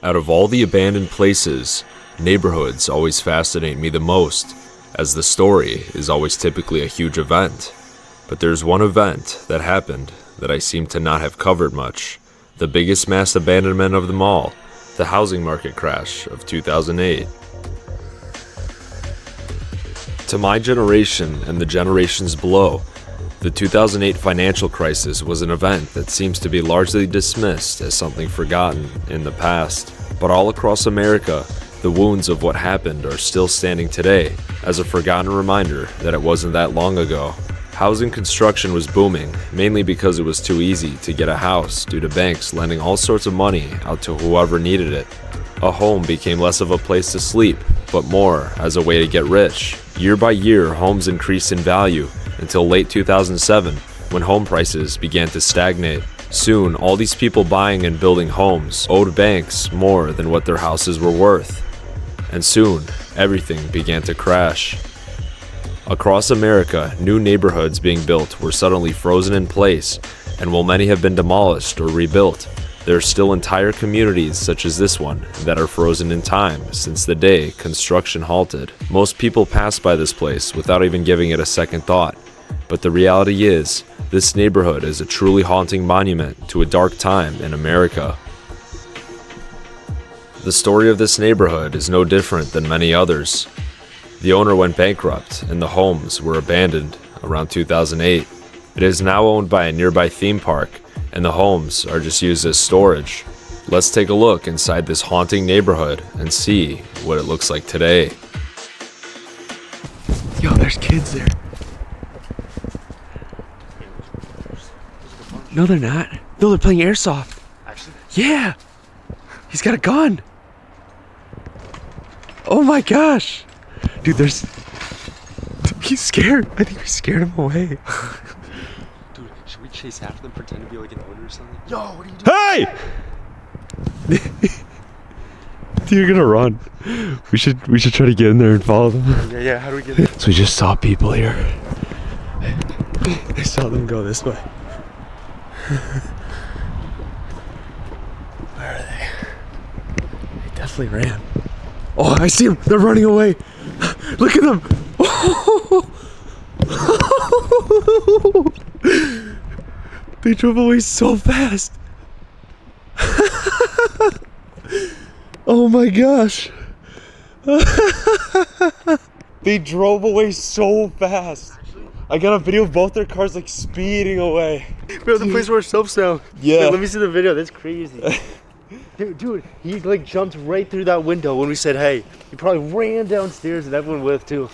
Out of all the abandoned places, neighborhoods always fascinate me the most, as the story is always typically a huge event. But there's one event that happened that I seem to not have covered much. The biggest mass abandonment of them all, the housing market crash of 2008. To my generation and the generations below, the 2008 financial crisis was an event that seems to be largely dismissed as something forgotten in the past. But all across America, the wounds of what happened are still standing today as a forgotten reminder that it wasn't that long ago. Housing construction was booming, mainly because it was too easy to get a house due to banks lending all sorts of money out to whoever needed it. A home became less of a place to sleep, but more as a way to get rich. Year by year, homes increased in value until late 2007, when home prices began to stagnate. Soon, all these people buying and building homes owed banks more than what their houses were worth. And soon, everything began to crash. Across America, new neighborhoods being built were suddenly frozen in place, and while many have been demolished or rebuilt, there are still entire communities such as this one that are frozen in time since the day construction halted. Most people pass by this place without even giving it a second thought, but the reality is, this neighborhood is a truly haunting monument to a dark time in America. The story of this neighborhood is no different than many others. The owner went bankrupt and the homes were abandoned around 2008. It is now owned by a nearby theme park, and the homes are just used as storage. Let's take a look inside this haunting neighborhood and see what it looks like today. Yo, there's kids there. No, they're not. No, they're playing airsoft. Actually? Yeah. He's got a gun. Oh my gosh. Dude, he's scared. I think we scared him away. Dude, should we chase after them, pretend to be like an owner or something? Yo, what are you doing? Hey! You're gonna run. We should try to get in there and follow them. Yeah, how do we get in? So we just saw people here. I saw them go this way. Where are they? They definitely ran. Oh, I see them. They're running away. Look at them. They drove away so fast. Oh my gosh. They drove away so fast. I got a video of both their cars like speeding away. We're the place where ourselves now. Yeah. Wait, let me see the video. That's crazy. Dude, he like jumped right through that window when we said hey. He probably ran downstairs and everyone with too.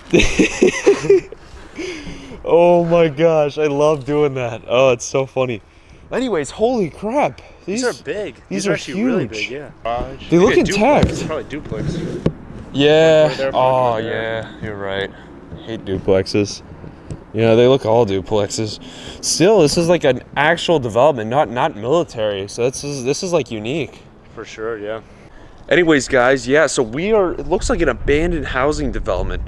Oh my gosh, I love doing that. Oh, it's so funny. Anyways, holy crap. These are big. These are actually huge. Really big, yeah. They look intact. It's probably duplex. Yeah. Oh yeah, you're right. I hate duplexes. Yeah, they look all duplexes. Still, this is like an actual development, not military. So this is like unique. For sure, yeah. Anyways, guys, yeah, so it looks like an abandoned housing development.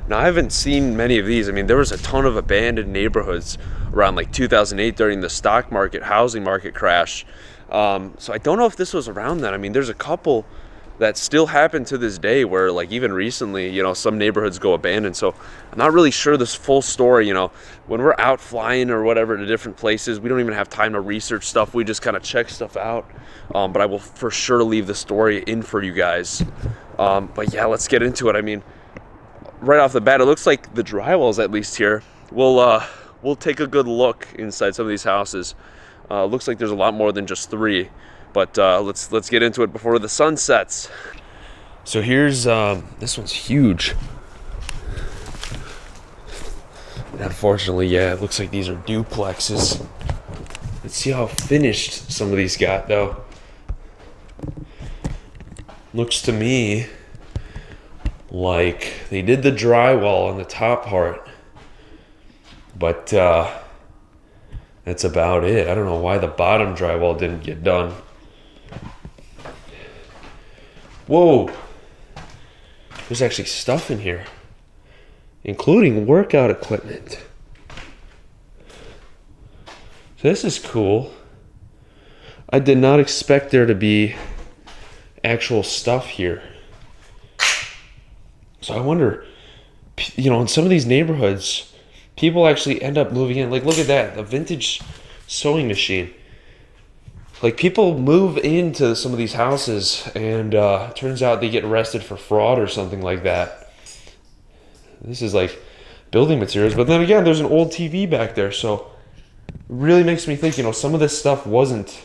Now, I haven't seen many of these. I mean, there was a ton of abandoned neighborhoods around like 2008 during the stock market, housing market crash. So I don't know if this was around then. I mean, there's a couple that still happen to this day where like even recently, some neighborhoods go abandoned. So I'm not really sure this full story. When we're out flying or whatever to different places, we don't even have time to research stuff. We just kind of check stuff out. But I will for sure leave the story in for you guys. But yeah, let's get into it. I mean, right off the bat, it looks like the drywall's at least here. We'll take a good look inside some of these houses. Looks like there's a lot more than just 3. But let's get into it before the sun sets. So here's this one's huge. And unfortunately, yeah, it looks like these are duplexes. Let's see how finished some of these got, though. Looks to me like they did the drywall on the top part, but that's about it. I don't know why the bottom drywall didn't get done. Whoa, there's actually stuff in here, including workout equipment. So this is cool. I did not expect there to be actual stuff here. So I wonder, you know, in some of these neighborhoods, people actually end up moving in. Like, look at that, a vintage sewing machine. Like, people move into some of these houses, and turns out they get arrested for fraud or something like that. This is like building materials, but then again, there's an old TV back there, so it really makes me think, you know, some of this stuff wasn't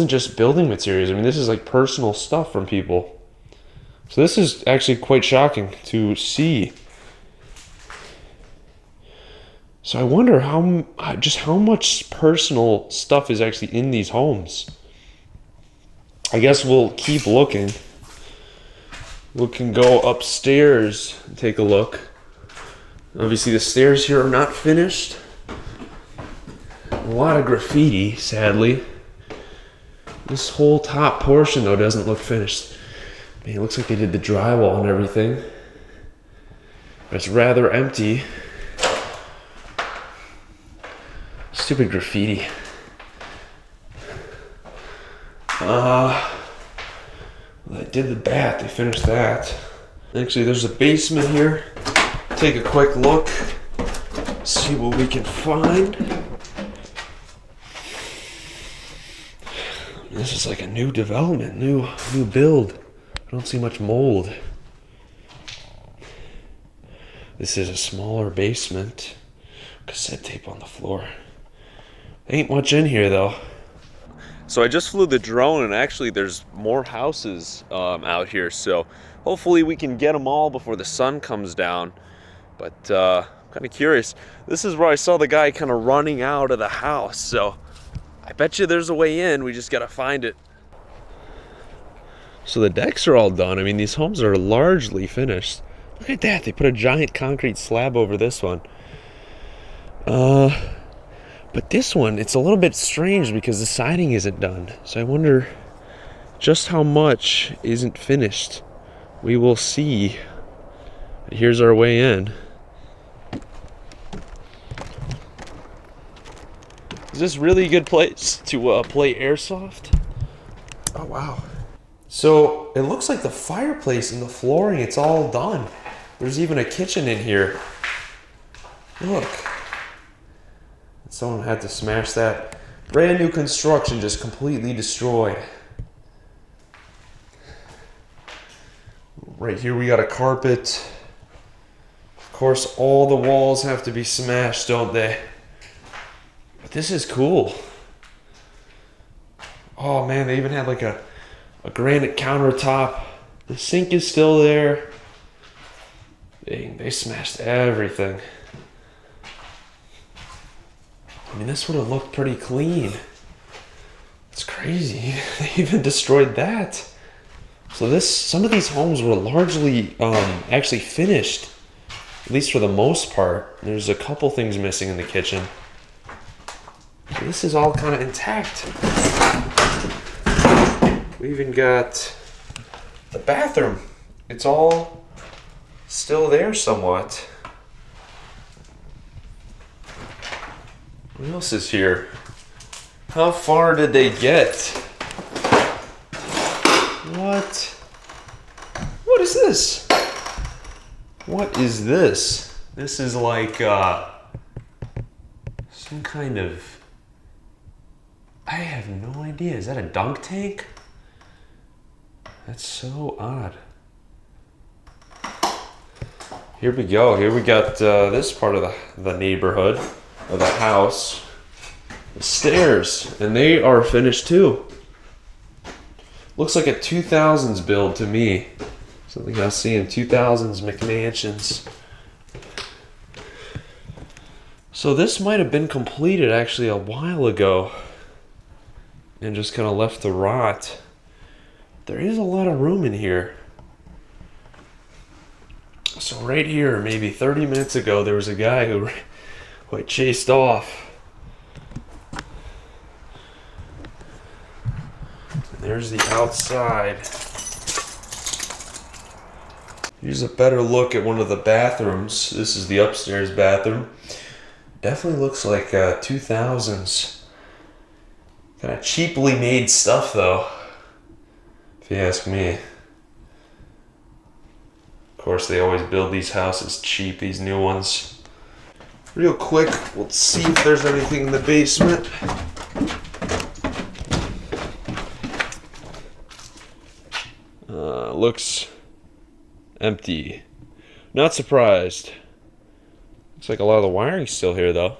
just building materials. I mean, this is like personal stuff from people. So this is actually quite shocking to see. So I wonder how much personal stuff is actually in these homes. I guess we'll keep looking. We can go upstairs and take a look. Obviously the stairs here are not finished. A lot of graffiti, sadly. This whole top portion though doesn't look finished. Man, it looks like they did the drywall and everything. But it's rather empty. Stupid graffiti. They did the bath, they finished that. Actually, there's a basement here. Take a quick look, see what we can find. This is like a new development, new build. I don't see much mold. This is a smaller basement. Cassette tape on the floor. Ain't much in here though. So I just flew the drone, and actually there's more houses out here, so hopefully we can get them all before the sun comes down. But I'm kind of curious. This is where I saw the guy kind of running out of the house, so I bet you there's a way in. We just gotta find it. So the decks are all done. I mean, these homes are largely finished. Look at that, they put a giant concrete slab over this one. But this one, it's a little bit strange because the siding isn't done. So I wonder just how much isn't finished. We will see. Here's our way in. Is this really a good place to play airsoft? Oh, wow. So it looks like the fireplace and the flooring, it's all done. There's even a kitchen in here. Look. Someone had to smash that. Brand new construction, just completely destroyed. Right here we got a carpet. Of course, all the walls have to be smashed, don't they? But this is cool. Oh man, they even had like a granite countertop. The sink is still there. They smashed everything. I mean, this would have looked pretty clean. It's crazy. They even destroyed that. So some of these homes were largely actually finished, at least for the most part. There's a couple things missing in the kitchen. So this is all kind of intact. We even got the bathroom. It's all still there somewhat. What else is here? How far did they get? What? What is this? What is this? This is like some kind of... I have no idea. Is that a dunk tank? That's so odd. Here we go. Here we got this part of the neighborhood. Of the house, the stairs, and they are finished too. Looks like a 2000s build to me. Something I see in 2000s McMansions. So this might have been completed actually a while ago and just kind of left to rot. There is a lot of room in here. So right here, maybe 30 minutes ago, there was a guy who chased off. There's the outside. Here's a better look at one of the bathrooms. This is the upstairs bathroom. Definitely looks like 2000s. Kind of cheaply made stuff though. if you ask me. Of course, they always build these houses cheap, these new ones. Real quick, we'll see if there's anything in the basement. Looks empty. Not surprised. Looks like a lot of the wiring's still here though.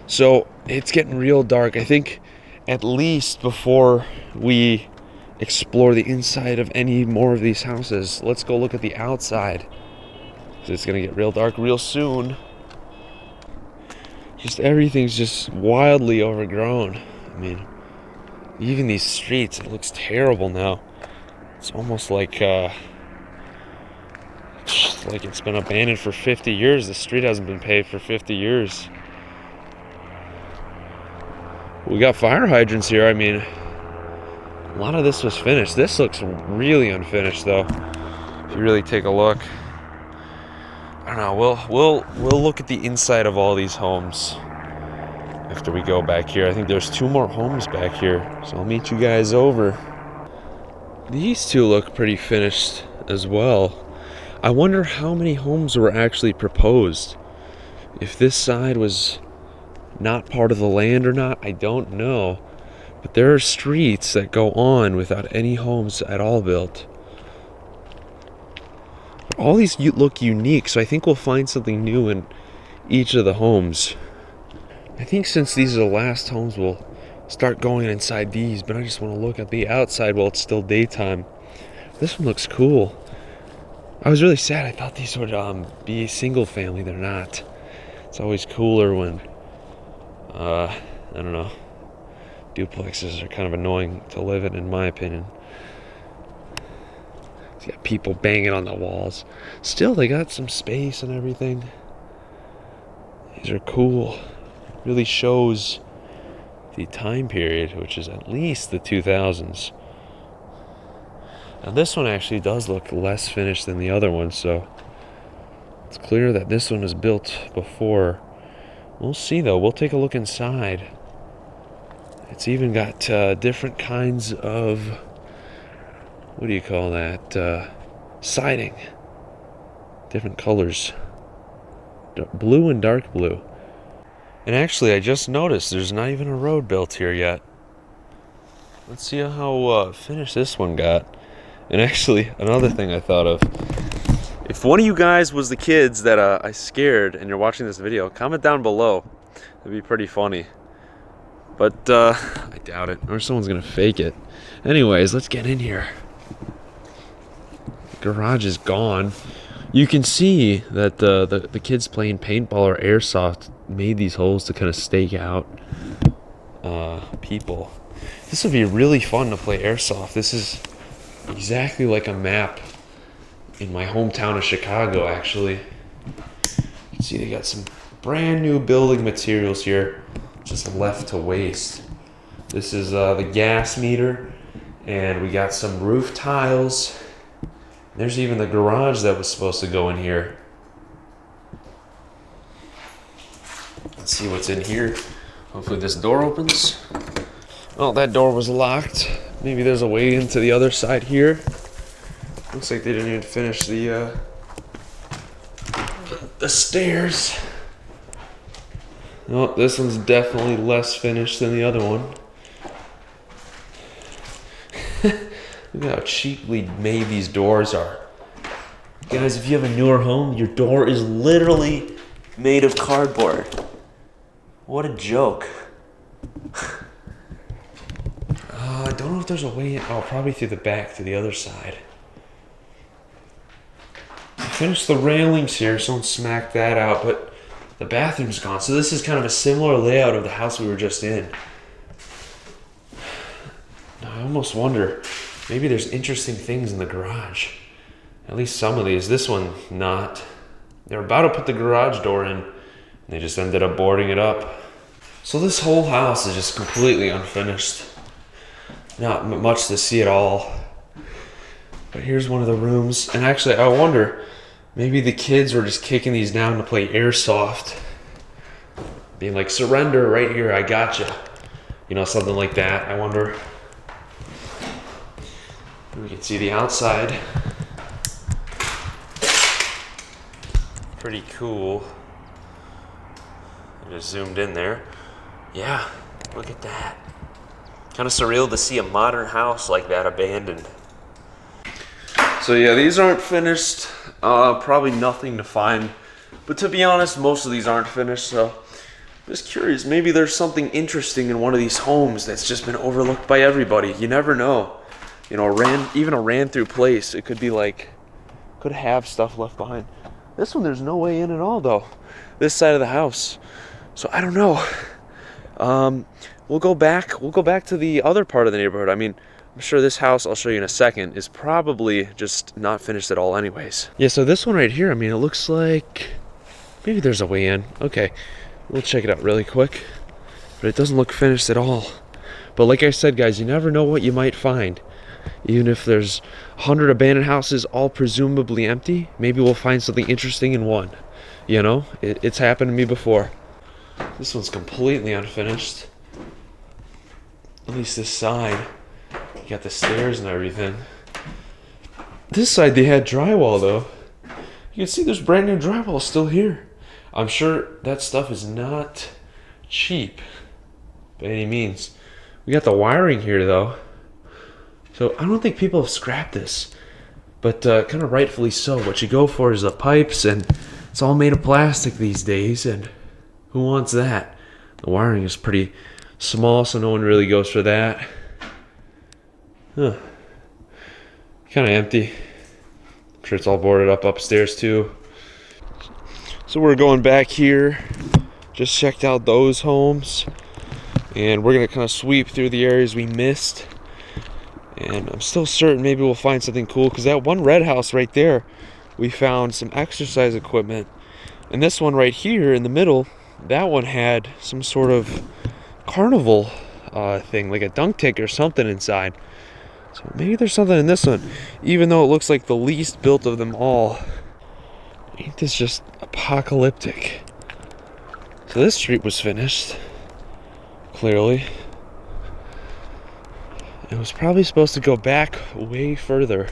So it's getting real dark. I think at least before we explore the inside of any more of these houses, let's go look at the outside. It's gonna get real dark real soon. Just everything's just wildly overgrown. I mean, even these streets, it looks terrible now. It's almost like it's been abandoned for 50 years. The street hasn't been paved for 50 years. We got fire hydrants here. I mean, a lot of this was finished. This looks really unfinished though. If you really take a look. I don't know, we'll look at the inside of all these homes after we go back here. I think there's 2 more homes back here, so I'll meet you guys over. These 2 look pretty finished as well. I wonder how many homes were actually proposed. If this side was not part of the land or not, I don't know. But there are streets that go on without any homes at all built. All these look unique, so I think we'll find something new in each of the homes. I think since these are the last homes, we'll start going inside these, but I just want to look at the outside while it's still daytime. This one looks cool. I was really sad. I thought these would be single family. They're not. It's always cooler when, I don't know, duplexes are kind of annoying to live in my opinion. You got people banging on the walls. Still, they got some space and everything. These are cool. Really shows the time period, which is at least the 2000s. Now this one actually does look less finished than the other one, so it's clear that this one was built before. We'll see though. We'll take a look inside. It's even got different kinds of, what do you call that? Siding. Different colors. Blue and dark blue. And actually, I just noticed there's not even a road built here yet. Let's see how finished this one got. And actually, another thing I thought of. If one of you guys was the kids that I scared and you're watching this video, comment down below. It'd be pretty funny. But I doubt it. Or someone's gonna fake it. Anyways, let's get in here. Garage is gone. You can see that the kids playing paintball or airsoft made these holes to kind of stake out people. This would be really fun to play airsoft. This is exactly like a map in my hometown of Chicago, actually. You can see they got some brand new building materials here, just left to waste. This is the gas meter, and we got some roof tiles. There's even the garage that was supposed to go in here. Let's see what's in here. Hopefully this door opens. Oh, that door was locked. Maybe there's a way into the other side here. Looks like they didn't even finish the stairs. Oh, this one's definitely less finished than the other one. Look at how cheaply made these doors are. Guys, if you have a newer home, your door is literally made of cardboard. What a joke. I don't know if there's a way in. Oh, probably through the back to the other side. I finished the railings here. Someone smacked that out, but the bathroom's gone. So this is kind of a similar layout of the house we were just in. I almost wonder, maybe there's interesting things in the garage. At least some of these. This one, not. They were about to put the garage door in, and they just ended up boarding it up. So this whole house is just completely unfinished. Not much to see at all. But here's one of the rooms. And actually, I wonder, maybe the kids were just kicking these down to play airsoft. Being like, surrender right here, I gotcha. You know, something like that, I wonder. We can see the outside. Pretty cool. I just zoomed in there. Yeah, look at that. Kind of surreal to see a modern house like that abandoned. So yeah, these aren't finished. Probably nothing to find. But to be honest, most of these aren't finished, so I'm just curious. Maybe there's something interesting in one of these homes that's just been overlooked by everybody. You never know. You know, even a ran-through place, it could be like, could have stuff left behind. This one, there's no way in at all, though. This side of the house. So I don't know. We'll go back to the other part of the neighborhood. I mean, I'm sure this house, I'll show you in a second, is probably just not finished at all anyways. Yeah, so this one right here, I mean, it looks like maybe there's a way in. Okay, we'll check it out really quick. But it doesn't look finished at all. But like I said, guys, you never know what you might find. Even if there's 100 abandoned houses all presumably empty, maybe we'll find something interesting in one. You know, it's happened to me before. This one's completely unfinished. At least this side. You got the stairs and everything. This side they had drywall though. You can see there's brand new drywall still here. I'm sure that stuff is not cheap by any means. We got the wiring here though. So I don't think people have scrapped this, but kind of rightfully so. What you go for is the pipes, and it's all made of plastic these days, and who wants that? The wiring is pretty small, so no one really goes for that. Huh. Kind of empty. I'm sure it's all boarded up upstairs too. So we're going back here. Just checked out those homes, and we're gonna kind of sweep through the areas we missed. And I'm still certain maybe we'll find something cool, because that one red house right there, we found some exercise equipment. And this one right here in the middle, that one had some sort of carnival thing, like a dunk tank or something inside. So maybe there's something in this one, even though it looks like the least built of them all. Ain't this just apocalyptic? So this street was finished, clearly. It was probably supposed to go back way further.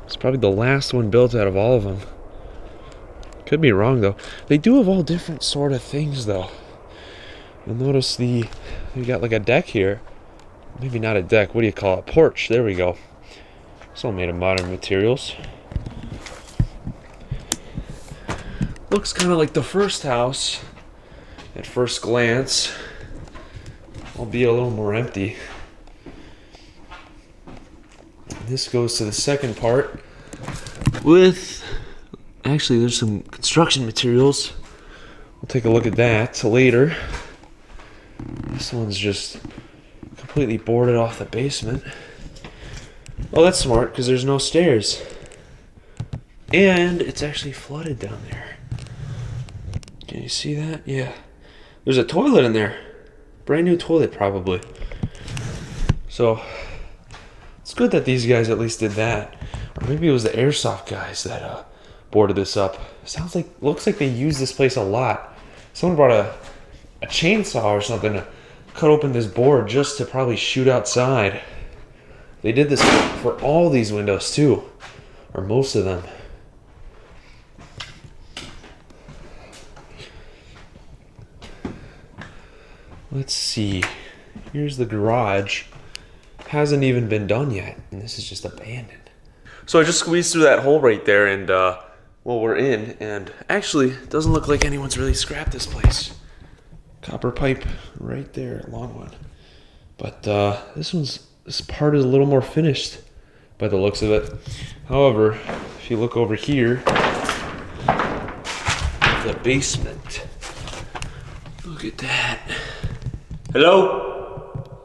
It's probably the last one built out of all of them. Could be wrong though. They do have all different sort of things though. You'll notice you got like a deck here. Maybe not a deck, what do you call it? Porch, there we go. It's all made of modern materials. Looks kind of like the first house at first glance, albeit a little more empty. This goes to the second part with, actually there's some construction materials. We'll take a look at that later. This one's just completely boarded off the basement. Oh, that's smart, because there's no stairs. And it's actually flooded down there. Can you see that? Yeah. There's a toilet in there. Brand new toilet, probably. So it's good that these guys at least did that. Or maybe it was the airsoft guys that boarded this up. Looks like they use this place a lot. Someone brought a chainsaw or something to cut open this board just to probably shoot outside. They did this for all these windows too, or most of them. Let's see. Here's the garage. Hasn't even been done yet, and this is just abandoned. So I just squeezed through that hole right there, and well, we're in, and actually it doesn't look like anyone's really scrapped this place. Copper pipe right there, long one. But this part is a little more finished by the looks of it. However, if you look over here, the basement. Look at that. Hello?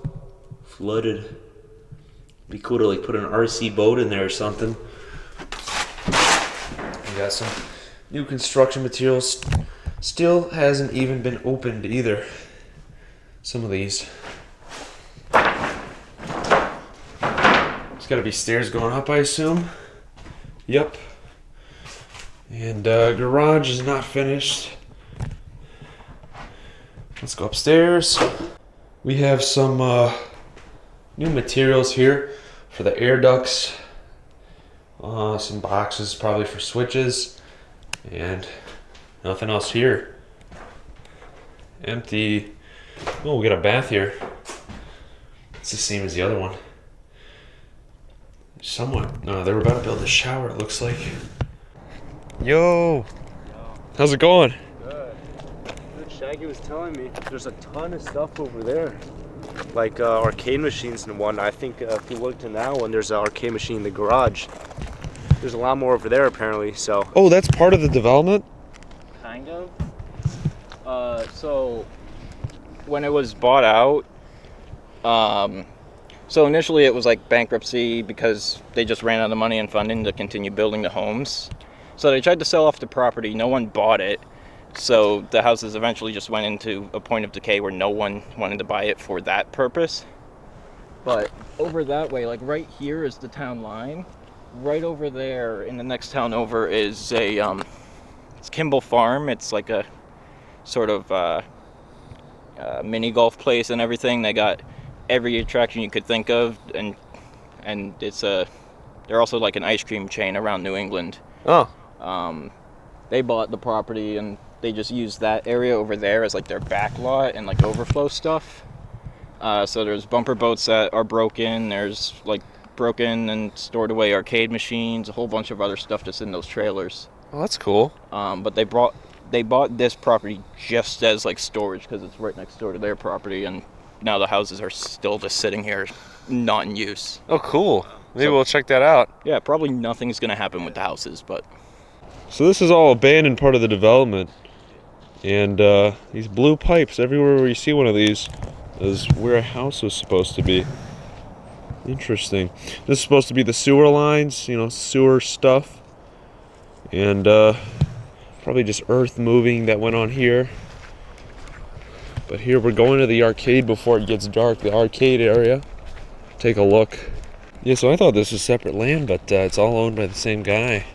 Flooded. Be cool to like put an RC boat in there or something. We got some new construction materials. Still hasn't even been opened either. Some of these. There's gotta be stairs going up, I assume. Yep. And garage is not finished. Let's go upstairs. We have some new materials here for the air ducts. Some boxes probably for switches, and nothing else here. Empty. Oh, we got a bath here. It's the same as the other one. Somewhat. No, they were about to build a shower, it looks like. Yo! How's it going? Good. Shaggy was telling me there's a ton of stuff over there. Like arcade machines and one. I think if you looked in that one, there's an arcade machine in the garage. There's a lot more over there apparently, so. Oh, that's part of the development? Kind of. So when it was bought out, so initially it was like bankruptcy because they just ran out of money and funding to continue building the homes. So they tried to sell off the property. No one bought it. So the houses eventually just went into a point of decay where no one wanted to buy it for that purpose. But over that way, like right here is the town line. Right over there in the next town over is a it's Kimball Farm. It's like a sort of mini golf place and everything. They got every attraction you could think of, and it's they're also like an ice cream chain around New England. Oh. They bought the property and they just used that area over there as like their back lot and like overflow stuff. So there's bumper boats that are broken. There's like broken and stored away arcade machines, a whole bunch of other stuff that's in those trailers. Oh, that's cool. But they bought this property just as like storage because it's right next door to their property, and now the houses are still just sitting here, not in use. Oh, cool. Maybe we'll check that out. Yeah, probably nothing's gonna happen with the houses, but. So this is all abandoned part of the development. And these blue pipes, everywhere where you see one of these, is where a house was supposed to be. Interesting. This is supposed to be the sewer lines, you know, sewer stuff. And probably just earth moving that went on here. But here we're going to the arcade before it gets dark, the arcade area. Take a look. Yeah, so I thought this was separate land, but it's all owned by the same guy.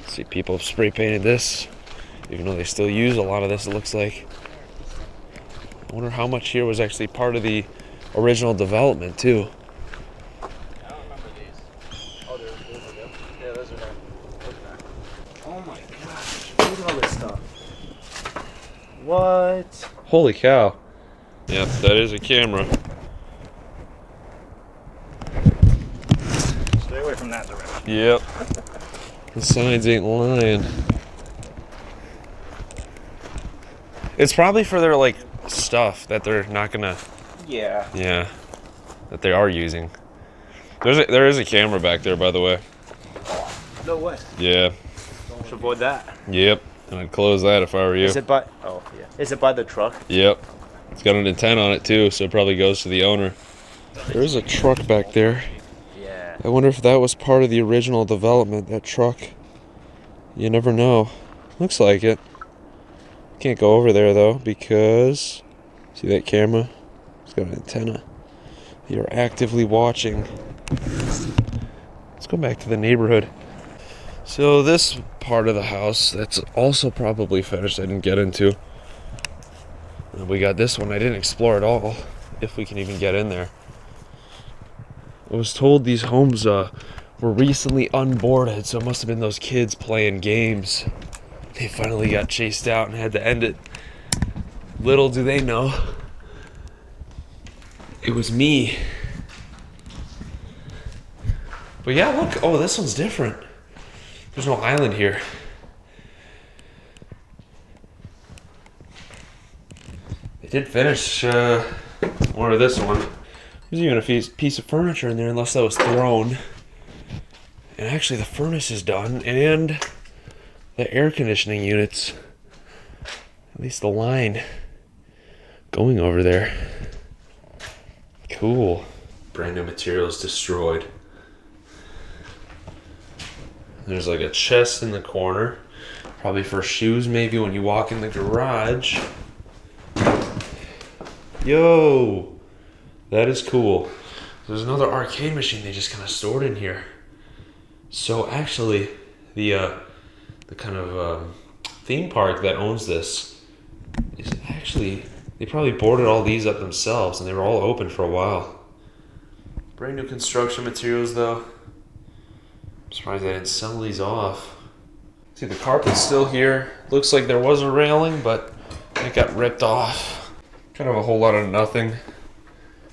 See, people have spray painted this, even though they still use a lot of this, it looks like. I wonder how much here was actually part of the original development, too. I don't remember these. Oh, those are them. Yeah, those are them. Oh my gosh, look at all this stuff. What? Holy cow. Yeah, that is a camera. Stay away from that direction. Yep. The signs ain't lying. It's probably for their, like, stuff that they're not gonna... Yeah. Yeah. That they are using. There is a camera back there, by the way. No way. Yeah. Should avoid that. Yep. And I'd close that if I were you. Is it by? Oh yeah. Is it by the truck? Yep. It's got an antenna on it, too, so it probably goes to the owner. There is a truck back there. Yeah. I wonder if that was part of the original development, that truck. You never know. Looks like it. Can't go over there, though, because... See that camera? It's got an antenna. You're actively watching. Let's go back to the neighborhood. So this part of the house, that's also probably finished, I didn't get into. And we got this one, I didn't explore at all, if we can even get in there. I was told these homes were recently unboarded, so it must have been those kids playing games. They finally got chased out and had to end it. Little do they know, it was me. But yeah, look, oh, this one's different. There's no island here. They did finish more of this one. There's even a piece of furniture in there, unless that was thrown. And actually the furnace is done, and the air conditioning units. At least the line going over there. Cool. Brand new materials destroyed. There's like a chest in the corner. Probably for shoes maybe when you walk in the garage. Yo! That is cool. There's another arcade machine they just kind of stored in here. So actually, the kind of theme park that owns this is actually, they probably boarded all these up themselves and they were all open for a while. Brand new construction materials though. surprised they didn't sell these off. See, the carpet's still here. Looks like there was a railing, but it got ripped off. Kind of a whole lot of nothing.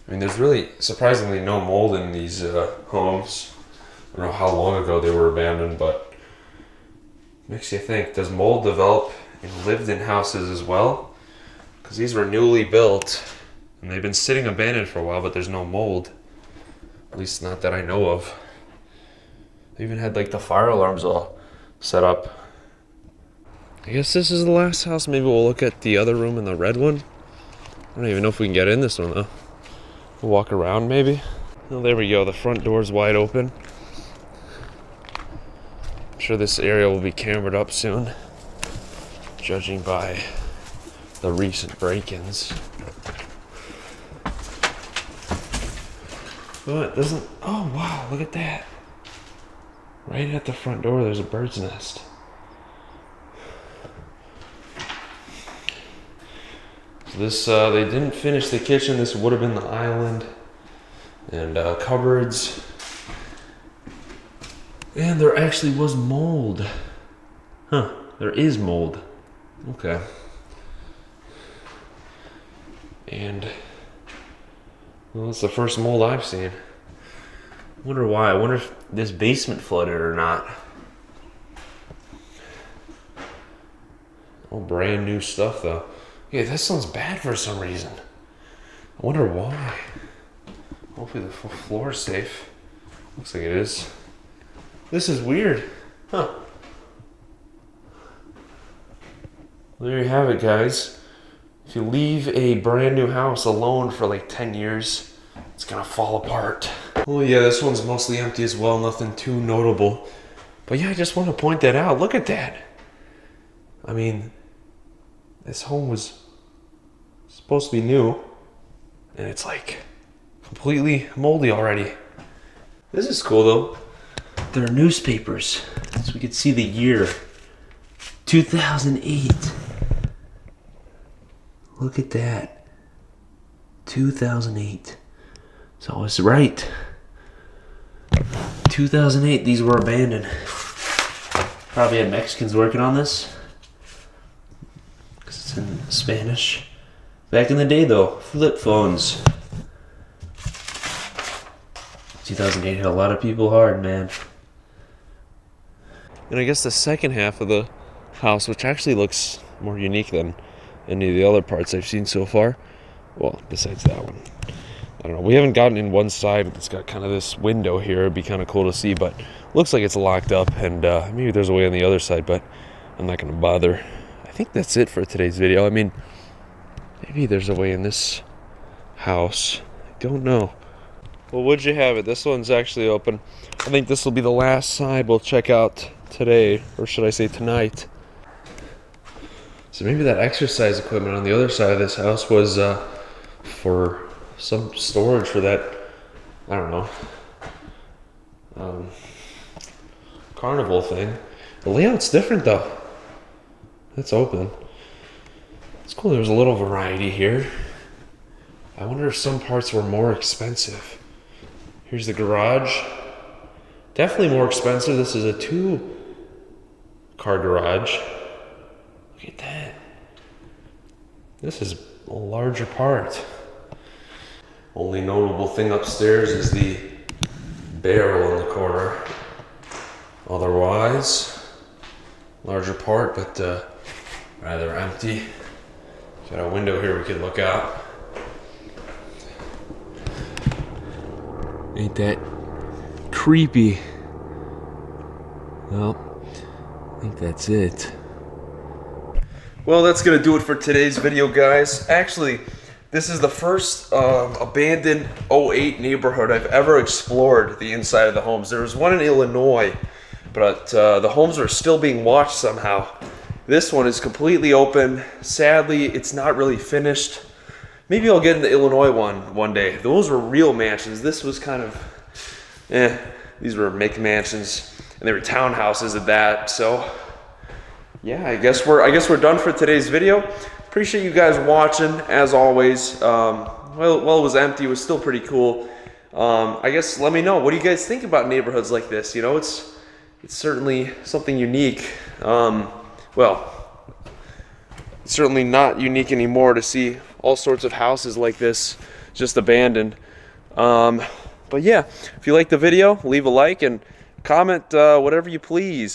I mean, there's really surprisingly no mold in these homes. I don't know how long ago they were abandoned, but makes you think, does mold develop in lived-in houses as well? Because these were newly built, and they've been sitting abandoned for a while, but there's no mold. At least not that I know of. They even had like the fire alarms all set up. I guess this is the last house. Maybe we'll look at the other room in the red one. I don't even know if we can get in this one though. We'll walk around maybe. Oh, there we go. The front door's wide open. I'm sure this area will be cambered up soon, judging by the recent break-ins. But it doesn't. Oh wow! Look at that. Right at the front door, there's a bird's nest. So this, they didn't finish the kitchen. This would have been the island and cupboards. And there actually was mold. Huh, there is mold. Okay. And, well, it's the first mold I've seen. I wonder why. I wonder if this basement flooded or not. All brand new stuff though. Yeah, this sounds bad for some reason. I wonder why. Hopefully the floor is safe. Looks like it is. This is weird. Huh. There you have it, guys. If you leave a brand new house alone for like 10 years, it's gonna fall apart. Oh yeah, this one's mostly empty as well, nothing too notable. But yeah, I just want to point that out. Look at that. I mean, this home was supposed to be new, and it's like completely moldy already. This is cool though. There are newspapers, so we could see the year. 2008. Look at that. 2008. So I was right. 2008, these were abandoned. Probably had Mexicans working on this, because it's in Spanish. Back in the day though, flip phones. 2008 hit a lot of people hard, man. And I guess the second half of the house, which actually looks more unique than any of the other parts I've seen so far. Well, besides that one. I don't know. We haven't gotten in one side. It's got kind of this window here. It'd be kind of cool to see, but looks like it's locked up, and maybe there's a way on the other side, but I'm not going to bother. I think that's it for today's video. I mean, maybe there's a way in this house. I don't know. Well, would you have it? This one's actually open. I think this will be the last side we'll check out today, or should I say tonight. So maybe that exercise equipment on the other side of this house was for some storage for that, I don't know, carnival thing. The layout's different though. It's open. It's cool. There's a little variety here. I wonder if some parts were more expensive. Here's the garage. Definitely more expensive. This is a 2-car garage. Look at that. This is a larger part. Only notable thing upstairs is the barrel in the corner. Otherwise, larger part, but rather empty. Got a window here we can look out. Ain't that creepy? Well, I think that's it. Well, that's gonna do it for today's video, guys. Actually, this is the first abandoned 08 neighborhood I've ever explored the inside of the homes. There was one in Illinois, but the homes are still being watched somehow. This one is completely open. Sadly, it's not really finished. Maybe I'll get in the Illinois one day. Those were real mansions. This was kind of, these were make mansions, and they were townhouses at that. So, yeah, I guess we're done for today's video. Appreciate you guys watching, as always. While it was empty, it was still pretty cool. I guess let me know, what do you guys think about neighborhoods like this? You know, it's it's certainly something unique. Well, it's certainly not unique anymore to see all sorts of houses like this just abandoned. But yeah, if you like the video, leave a like and comment whatever you please.